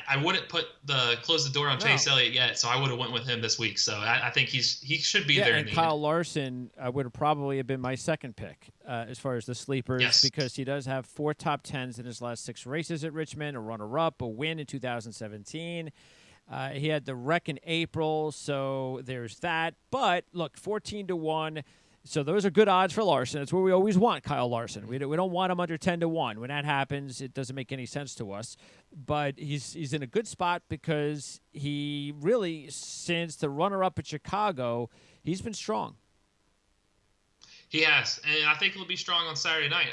I wouldn't close the door on Chase Elliott yet. So I would have went with him this week. So I think he should be there. And Kyle Larson would have probably been my second pick as far as the sleepers, because he does have 4 top 10s in his last 6 races at Richmond, a runner-up, a win in 2017. He had the wreck in April, so there's that. But look, 14-1. So those are good odds for Larson. That's where we always want Kyle Larson. We don't want him under 10-1. When that happens, it doesn't make any sense to us. But he's in a good spot because he really, since the runner-up at Chicago, he's been strong. He has, and I think he'll be strong on Saturday night.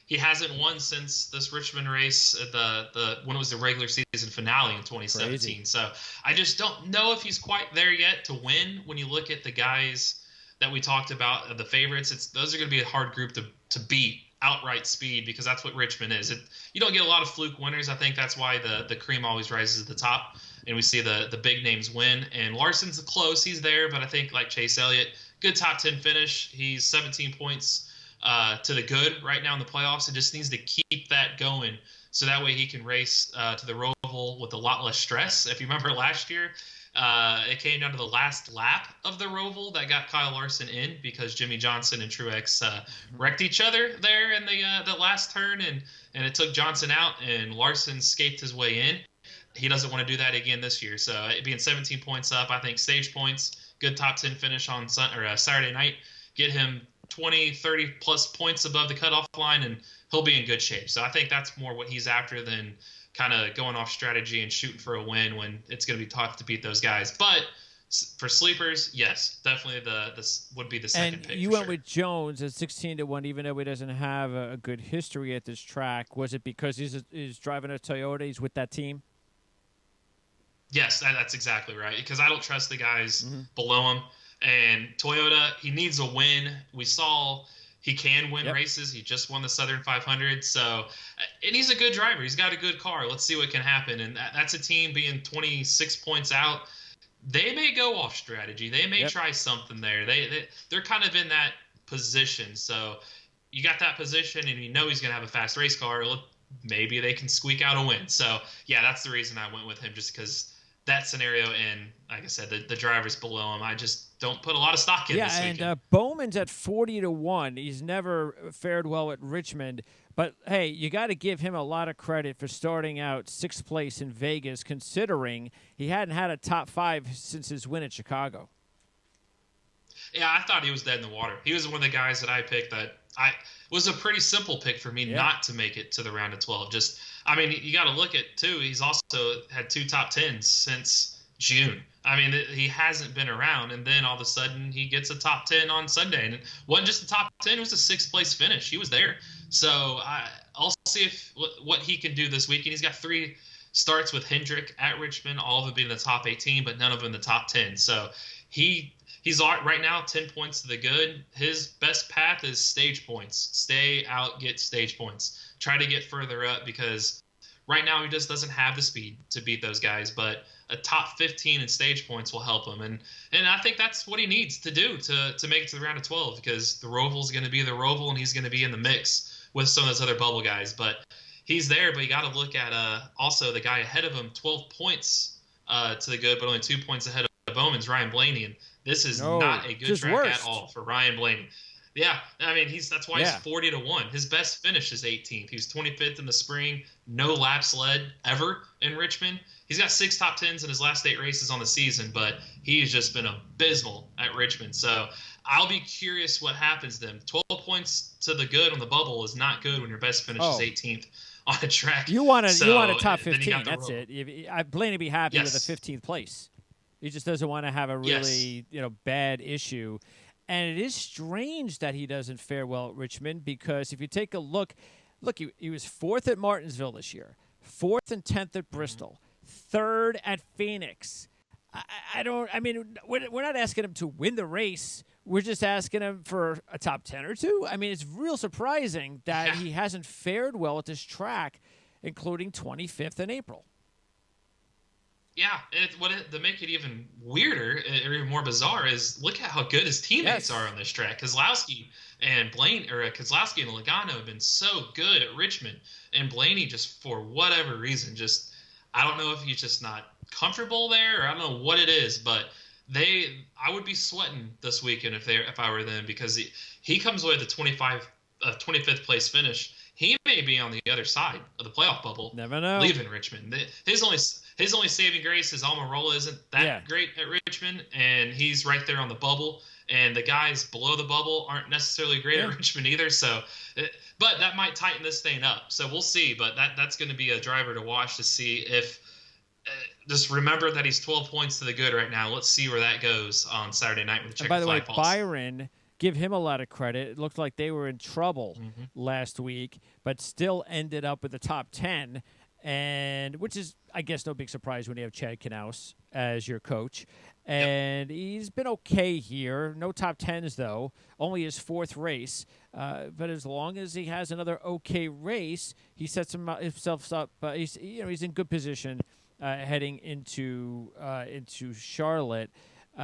He hasn't won since this Richmond race at when it was the regular season finale in 2017. Crazy. So I just don't know if he's quite there yet to win. When you look at the guys that we talked about, the favorites, those are going to be a hard group to beat outright speed, because that's what Richmond is. You don't get a lot of fluke winners. I think that's why the cream always rises at the top, and we see the big names win. And Larson's close. He's there, but I think like Chase Elliott, good top 10 finish. He's 17 points to the good right now in the playoffs. It just needs to keep that going, so that way he can race to the Roval with a lot less stress. If you remember last year, it came down to the last lap of the Roval that got Kyle Larson in, because Jimmy Johnson and Truex wrecked each other there in the last turn, and it took Johnson out, and Larson escaped his way in. He doesn't want to do that again this year. So being 17 points up, I think stage points, good top 10 finish on Saturday night, get him 20, 30 plus points above the cutoff line, and he'll be in good shape. So I think that's more what he's after than kind of going off strategy and shooting for a win when it's going to be tough to beat those guys. But for sleepers, yes, definitely this would be the second pick. And you went with Jones at 16-1, even though he doesn't have a good history at this track. Was it because he's driving a Toyota? He's with that team? Yes, that's exactly right. Because I don't trust the guys below him. And Toyota, he needs a win. We saw he can win races. He just won the Southern 500. So, and he's a good driver. He's got a good car. Let's see what can happen. And that's a team being 26 points out. They may go off strategy. They may try something there. They're kind of in that position. So you got that position, and you know he's going to have a fast race car. maybe they can squeak out a win. So yeah, that's the reason I went with him, just because that scenario, and like I said, the drivers below him, I just don't put a lot of stock in Yeah, this and weekend. Bowman's at 40-1. He's never fared well at Richmond, but hey, you got to give him a lot of credit for starting out sixth place in Vegas, considering he hadn't had a top five since his win at Chicago. Yeah, I thought he was dead in the water. He was one of the guys that I picked that I was a pretty simple pick for me Yeah. not to make it to the round of 12. Just, I mean, you got to look at too. He's also had two top tens since June. I mean, he hasn't been around, and then all of a sudden he gets a top 10 on Sunday, and it wasn't just a top 10; it was a sixth place finish. He was there, so I'll see if what he can do this weekend. He's got 3 starts with Hendrick at Richmond, all of them being in the top 18, but none of them in the top 10. So he's right now 10 points to the good. His best path is stage points. Stay out, get stage points. Try to get further up, because right now he just doesn't have the speed to beat those guys, but a top 15 in stage points will help him. And I think that's what he needs to do to make it to the round of 12, because the Roval's going to be the Roval, and he's going to be in the mix with some of those other bubble guys. But he's there, but you got to look at also the guy ahead of him, 12 points to the good, but only 2 points ahead of Bowman's Ryan Blaney. And this is not a good track at all for Ryan Blaney. Yeah, I mean that's why he's 40-1. His best finish is 18th. He was 25th in the spring, no laps led ever in Richmond. He's got 6 top 10s in his last 8 races on the season, but he's just been abysmal at Richmond. So I'll be curious what happens to him. 12 points to the good on the bubble is not good when your best finish is 18th on a track. You want a top 15. That's Roval. it. Blaney be happy with a 15th place. He just doesn't want to have a really bad issue. And it is strange that he doesn't fare well at Richmond, because if you take a look, he was 4th at Martinsville this year, 4th and 10th at Bristol, 3rd at Phoenix. We're not asking him to win the race. We're just asking him for a top 10 or 2. I mean, it's real surprising that he hasn't fared well at this track, including 25th in April. Yeah, to make it even weirder or even more bizarre is look at how good his teammates are on this track. Kozlowski and Logano have been so good at Richmond, and Blaney, just for whatever reason, I don't know if he's just not comfortable there, or I don't know what it is, but I would be sweating this weekend if I were them, because he comes away with a 25th place finish. He may be on the other side of the playoff bubble. Never know. Leaving Richmond. His only saving grace is Almirola isn't that great at Richmond, and he's right there on the bubble. And the guys below the bubble aren't necessarily great at Richmond either. So, but that might tighten this thing up. So we'll see. But that's going to be a driver to watch to see if. Just remember that he's 12 points to the good right now. Let's see where that goes on Saturday night with the By the way, Byron, give him a lot of credit. It looked like they were in trouble last week, but still ended up with the top 10, and which is, I guess, no big surprise when you have Chad Knaus as your coach. And he's been okay here. No top 10s, though. Only his 4th race. But as long as he has another okay race, he sets himself up. He's in good position heading into Charlotte.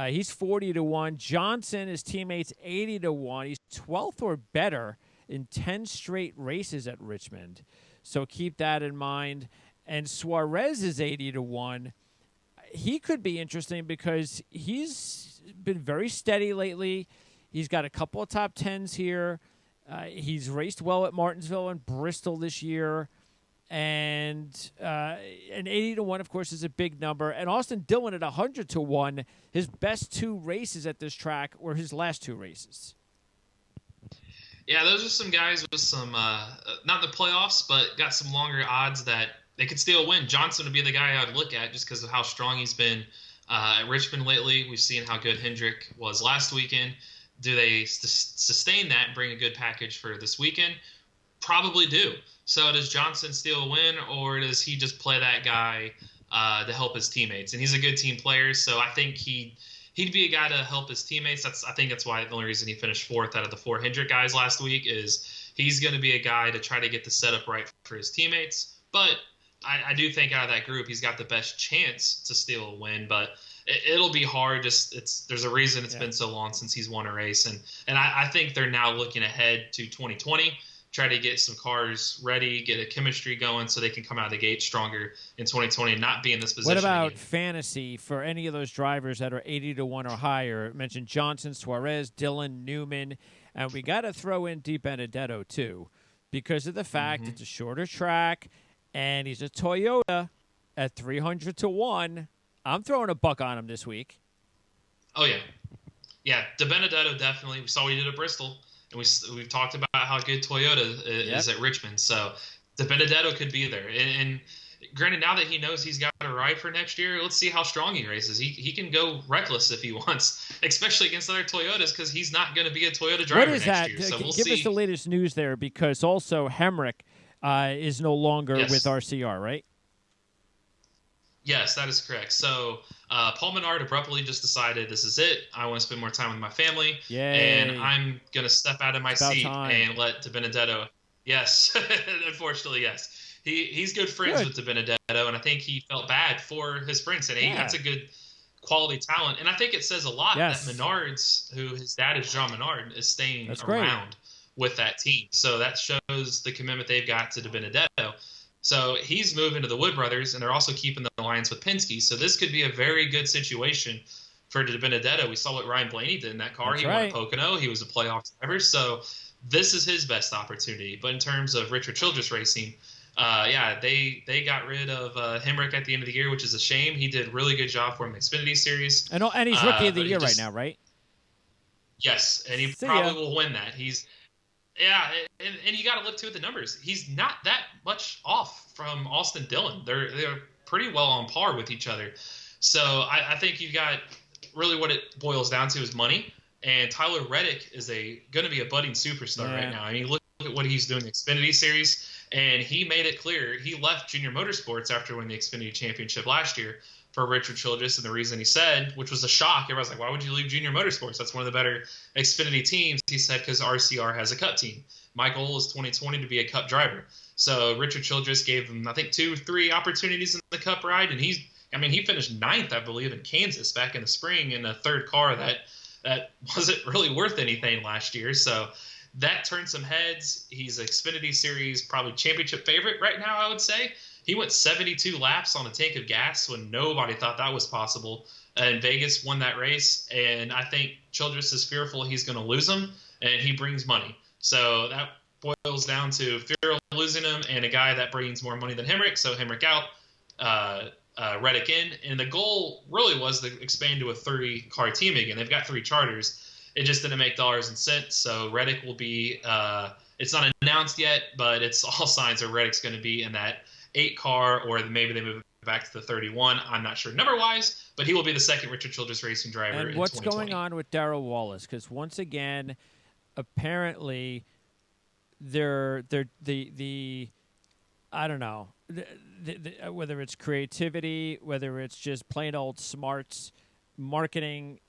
He's 40-1. Johnson, his teammates, 80-1. He's 12th or better in 10 straight races at Richmond. So keep that in mind. And Suarez is 80-1. He could be interesting because he's been very steady lately. He's got a couple of top 10s here. He's raced well at Martinsville and Bristol this year. And 80-1, of course, is a big number. And Austin Dillon at 100-1. His best 2 races at this track were his last 2 races. Yeah, those are some guys with some, not the playoffs, but got some longer odds that they could still win. Johnson would be the guy I'd look at just because of how strong he's been at Richmond lately. We've seen how good Hendrick was last weekend. Do they sustain that and bring a good package for this weekend? Probably do. So does Johnson steal a win, or does he just play that guy to help his teammates? And he's a good team player, so I think he'd be a guy to help his teammates. I think that's why the only reason he finished 4th out of the 4 Hendrick guys last week is he's going to be a guy to try to get the setup right for his teammates. But I do think out of that group, he's got the best chance to steal a win, but it'll be hard. There's a reason it's been so long since he's won a race, and I think they're now looking ahead to 2020 try to get some cars ready, get a chemistry going so they can come out of the gate stronger in 2020 and not be in this position. What about again. fantasy for any of those drivers that are 80-1 or higher? I mentioned Johnson, Suarez, Dillon, Newman, and we got to throw in DiBenedetto too, because of the fact it's a shorter track, and he's a Toyota at 300-1. I'm throwing a buck on him this week. Oh yeah. DiBenedetto definitely. We saw what he did at Bristol, and we've talked about how good Toyota is at Richmond. So DiBenedetto could be there, and granted, now that he knows he's got a ride for next year, let's see how strong he races. He can go reckless if he wants, especially against other Toyotas, because he's not going to be a Toyota driver next year. So we'll Give see. us the latest news there, because also Hemrick is no longer with RCR, right? Yes, that is correct. So Paul Menard abruptly just decided, this is it. I want to spend more time with my family. Yay. And I'm going to step out of my seat and let DiBenedetto. Yes, unfortunately, yes. He's good friends with DiBenedetto, and I think he felt bad for his friends, and that's a good quality talent. And I think it says a lot that Menards, who his dad is John Menard, is staying around with that team. So that shows the commitment they've got to DiBenedetto. So he's moving to the Wood Brothers, and they're also keeping the alliance with Penske. So this could be a very good situation for DiBenedetto. We saw what Ryan Blaney did in that car. He won at Pocono. He was a playoff driver. So this is his best opportunity. But in terms of Richard Childress Racing, they got rid of Hemrick at the end of the year, which is a shame. He did a really good job for him in the Xfinity Series. And he's Rookie of the Year right now, right? Yes, and he probably will win that. And you got to look too at the numbers. He's not that much off from Austin Dillon. They're pretty well on par with each other. So I think you've got really what it boils down to is money. And Tyler Reddick is going to be a budding superstar right now. I mean, look at what he's doing in the Xfinity Series. And he made it clear he left Junior Motorsports after winning the Xfinity Championship last year for Richard Childress. And the reason he said, which was a shock, everyone's like, why would you leave Junior Motorsports? That's one of the better Xfinity teams. He said, because RCR has a Cup team. My goal is 2020 to be a Cup driver. So Richard Childress gave him, I think, 2-3 opportunities in the Cup ride. And he finished 9th, I believe, in Kansas back in the spring in a third car that wasn't really worth anything last year. So that turned some heads. He's an Xfinity Series probably championship favorite right now, I would say. He went 72 laps on a tank of gas when nobody thought that was possible. And Vegas won that race. And I think Childress is fearful he's going to lose him, and he brings money. So that boils down to fear of losing him and a guy that brings more money than Hemrick. So Hemrick out, Reddick in. And the goal really was to expand to a 30-car team again. They've got 3 charters. It just didn't make dollars and cents. So Reddick will be it's not announced yet, but it's all signs that Reddick's going to be in that 8-car, or maybe they move it back to the 31. I'm not sure number-wise, but he will be the second Richard Childress Racing driver in 2020. And what's going on with Darrell Wallace? Because once again, apparently, they're I don't know, whether it's creativity, whether it's just plain old smarts, marketing,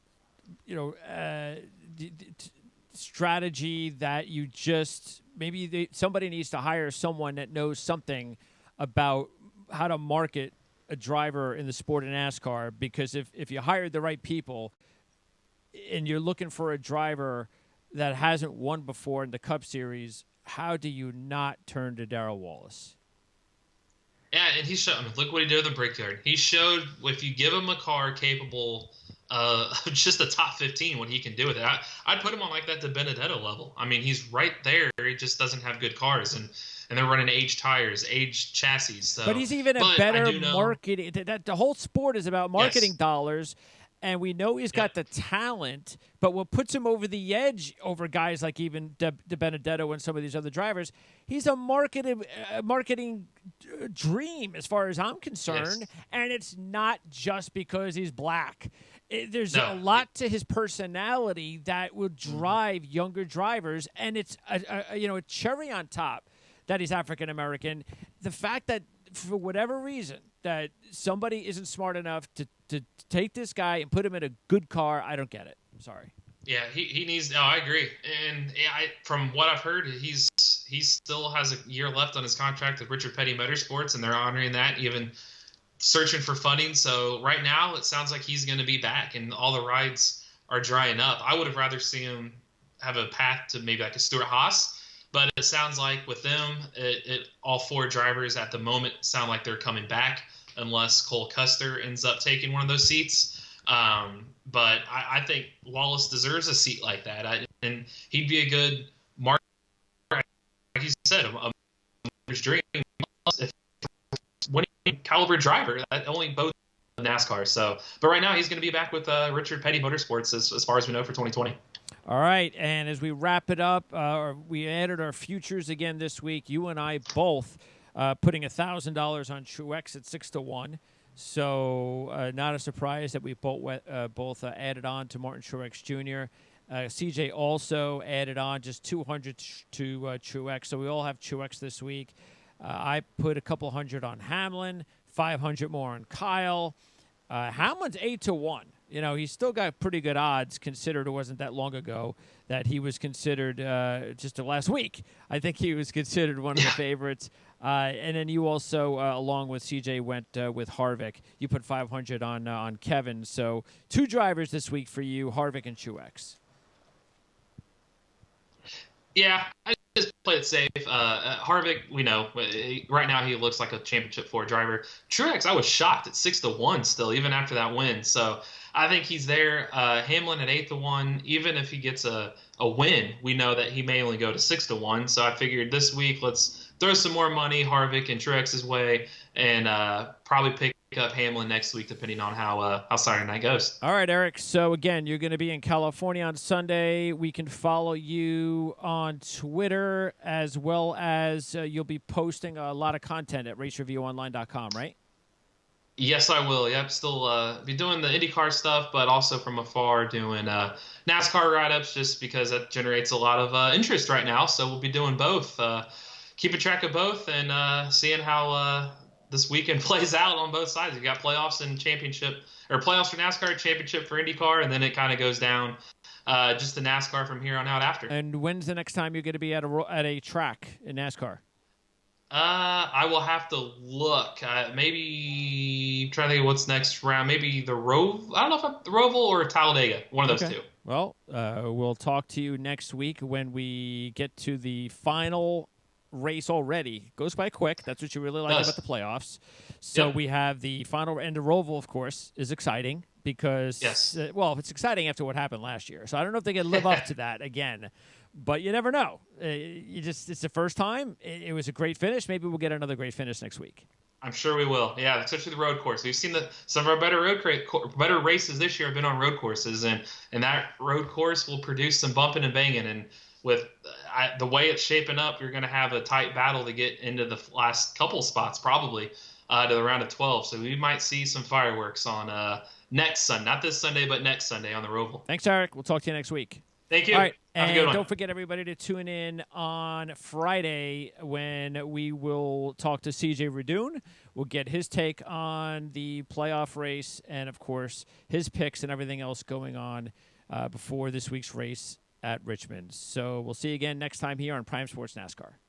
strategy that you just somebody needs to hire someone that knows something about how to market a driver in the sport of NASCAR, because if you hired the right people and you're looking for a driver that hasn't won before in the Cup Series, how do you not turn to Darrell Wallace? Yeah, and he showed. Look what he did in the Brickyard. He showed if you give him a car capable just the top 15, what he can do with it. I'd put him on like that DiBenedetto level. I mean, he's right there. He just doesn't have good cars, and they're running aged tires, aged chassis. So, but he's even a better marketing. That the whole sport is about marketing dollars. And we know he's got the talent, but what puts him over the edge over guys like even DiBenedetto and some of these other drivers, he's a marketing dream as far as I'm concerned, and it's not just because he's black. There's a lot to his personality that will drive younger drivers, and it's a cherry on top that he's African American. The fact that for whatever reason that somebody isn't smart enough to take this guy and put him in a good car, I don't get it. I'm sorry. Yeah, he needs. No, I agree. And from what I've heard, he still has a year left on his contract with Richard Petty Motorsports, and they're honoring that, even searching for funding. So right now, it sounds like he's going to be back, and all the rides are drying up. I would have rather seen him have a path to maybe like a Stuart Haas, But it sounds like with them, all four drivers at the moment sound like they're coming back, unless Cole Custer ends up taking one of those seats. But I think Wallace deserves a seat like that, and he'd be a good mark, like you said, a dream, if winning caliber driver. That only both NASCAR. So, but right now he's going to be back with Richard Petty Motorsports as far as we know for 2020. All right, and as we wrap it up, we added our futures again this week. You and I both putting $1,000 on Truex at 6-1. So not a surprise that we both added on to Martin Truex Jr. CJ also added on just 200 to Truex. So we all have Truex this week. I put a couple hundred on Hamlin, 500 more on Kyle. Hamlin's 8-1. You know, he's still got pretty good odds, considered it wasn't that long ago that he was considered, just last week, I think he was considered one of the favorites. And then you also, along with CJ, went with Harvick. You put 500 on Kevin. So 2 drivers this week for you, Harvick and Truex. Yeah, I just played it safe. Harvick, we know right now he looks like a championship 4 driver. Truex, I was shocked at 6-1 still, even after that win. So I think he's there. Hamlin at 8-1. Even if he gets a win, we know that he may only go to 6-1. So I figured this week let's throw some more money Harvick and Truex's way, and probably pick up Hamlin next week, depending on how Saturday night goes. All right, Eric. So, again, you're going to be in California on Sunday. We can follow you on Twitter, as well as you'll be posting a lot of content at racereviewonline.com, right? Yes, I will. Yep, still be doing the IndyCar stuff, but also from afar doing NASCAR write-ups, just because that generates a lot of interest right now. So we'll be doing both, keeping track of both, and seeing how this weekend plays out on both sides. You got playoffs and championship, or playoffs for NASCAR, championship for IndyCar, and then it kind of goes down just to NASCAR from here on out after. And when's the next time you're going to be at a track in NASCAR? I will have to look. Maybe trying to think of what's next round. Maybe the Roval. I don't know if the Roval or Talladega. One of those two. Well, we'll talk to you next week when we get to the final race already. Goes by quick. That's what you really like about the playoffs. So we have the final, and the Roval, of course, is exciting because, it's exciting after what happened last year. So I don't know if they can live up to that again, but you never know. It's the first time. It was a great finish. Maybe we'll get another great finish next week. I'm sure we will. Yeah, especially the road course. We've seen some of our better races this year have been on road courses, and that road course will produce some bumping and banging. And with the way it's shaping up, you're going to have a tight battle to get into the last couple spots, probably to the round of 12. So we might see some fireworks on next Sunday, not this Sunday, but next Sunday on the Roval. Thanks, Eric. We'll talk to you next week. Thank you. All right, have a good one. Don't forget, everybody, to tune in on Friday when we will talk to CJ Radoon. We'll get his take on the playoff race and, of course, his picks and everything else going on before this week's race at Richmond. So we'll see you again next time here on Prime Sports NASCAR.